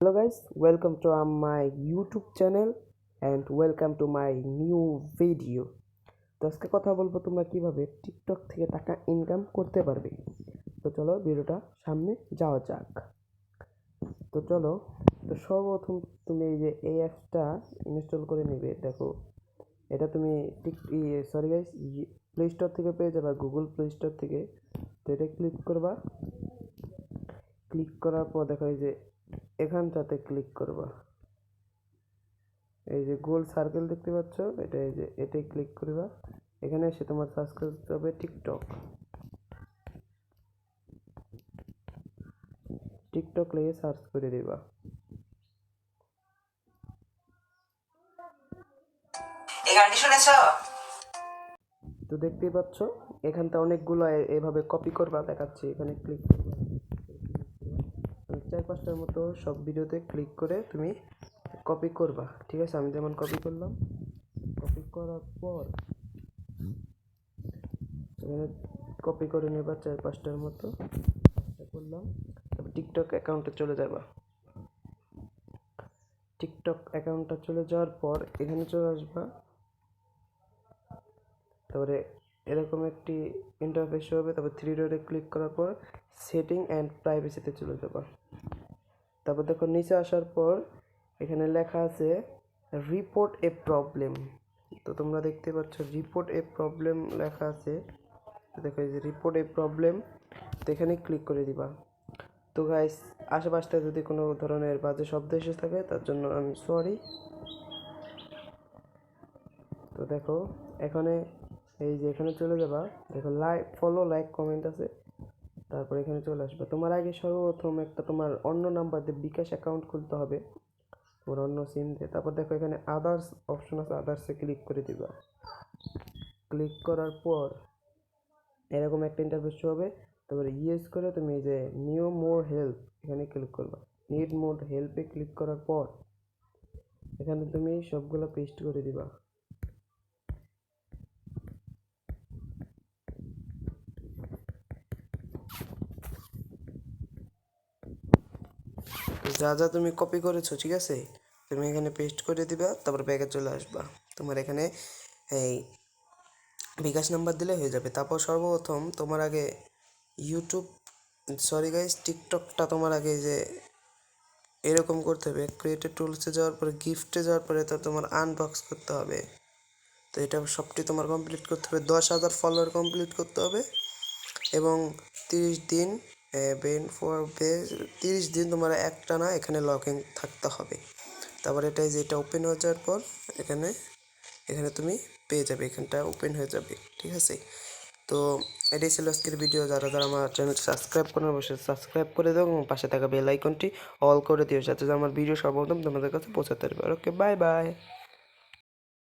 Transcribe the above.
Hello guys, welcome to my YouTube channel and welcome to my new video. তো আজকে কথা বলবো তোমরা কিভাবে টিকটক থেকে টাকা ইনকাম করতে পারবে। তো চলো ভিডিওটা সামনে যাওয়া যাক। তো চলো, তো সর্বপ্রথম তুমি এই অ্যাপসটা ইনস্টল করে নেবে। দেখো, এটা তুমি প্লে স্টোর থেকে পেয়ে যাবে, গুগল প্লে স্টোর থেকে। তো এটা ক্লিক করবা, ক্লিক করার পর দেখো এই যে এখানটাতে ক্লিক করবা, এই যে গোল সার্কেল দেখতে পাচ্ছ, এটা এই যে এটাই ক্লিক করবা। এখানে এসে তোমার সার্চ করতে হবে টিকটক। টিকটক লিখে সার্চ করে দিবা। এই গানটি শুনেছো? তো দেখতেই পাচ্ছ এখানটা অনেকগুলো এভাবে কপি করবা, দেখাচ্ছি। এখানে ক্লিক করবা, 4-5টার মতো সব ভিডিওতে ক্লিক করে তুমি কপি করবা। ঠিক আছে, আমি যেমন কপি করলাম। কপি করার পর এখানে কপি করে নেবা 4-5টার মতো করলাম। তারপর টিকটক অ্যাকাউন্টে চলে যাবা। টিকটক অ্যাকাউন্টটা চলে যাওয়ার পর এখানে চলে আসবা। তারপরে এরকম একটি ইন্টারফেস হবে। তারপর থ্রি ডটে ক্লিক করার পর সেটিং অ্যান্ড প্রাইভেসিতে চলে যাবা। তারপর দেখো নিচে আসার পর এখানে লেখা আছে রিপোর্ট এ প্রবলেম। তো তোমরা দেখতে পাচ্ছ রিপোর্ট এ প্রবলেম লেখা আছে। দেখো এই যে রিপোর্ট এ প্রবলেম, তো এখানে ক্লিক করে দিবা। তো গাইস, আশেপাশটা যদি কোনো ধরনের বাজে শব্দ এসে থাকে তার জন্য আমি সরি। তো দেখো এখানে এই যে এখানে চলে যাবা। দেখো ফলো, লাইক, কমেন্ট আছে। তারপর এখানে চলে আসবে। তোমার আগে সর্বপ্রথম একটা তোমার অন্য নাম্বার দিয়ে বিকাশ অ্যাকাউন্ট খুলতে হবে, তোমার অন্য সিম দিয়ে। তারপর দেখো এখানে আদার্স অপশন আছে, আদার্সে ক্লিক করে দিবা। ক্লিক করার পর এরকম একটা ইন্টারফেস হবে। তারপরে ইয়েস করে তুমি এই যে নিউ মোর হেল্প এখানে ক্লিক করবা। নিড মোর হেল্পে ক্লিক করার পর এখানে তুমি সবগুলো পেস্ট করে দিবা। যা যা তুমি কপি করেছো, ঠিক আছে, তুমি এখানে পেস্ট করে দিবা। তারপর ব্যাগে চলে আসবা। তোমার এখানে এই বিকাশ নাম্বার দিলে হয়ে যাবে। তারপর সর্বপ্রথম তোমার আগে টিকটকটা তোমার আগে যে এরকম করতে হবে। ক্রিয়েটেড টুলসে যাওয়ার পরে গিফটে যাওয়ার পরে তো তোমার আনবক্স করতে হবে। তো এটা সবটি তোমার কমপ্লিট করতে হবে। 10,000 ফলোয়ার কমপ্লিট করতে হবে এবং 30 দিন 30 দিন তোমার একটানা এখানে লগ ইন থাকতে হবে। তারপর এটা ওপেন হয়ে যাওয়ার পর এখানে এখানে তুমি পেয়ে যাবে, এখানটা ওপেন হয়ে যাবে। ঠিক আছে, তো এটাই ছিল আজকের ভিডিও। যারা যারা আমার চ্যানেলটি সাবস্ক্রাইব করেন অবশ্যই সাবস্ক্রাইব করে দাও এবং পাশে থাকা বেল আইকনটি অল করে দিও, যাতে আমার ভিডিও সর্বপ্রথম তোমাদের কাছে পৌঁছাতে পারে। ওকে, বাই বাই।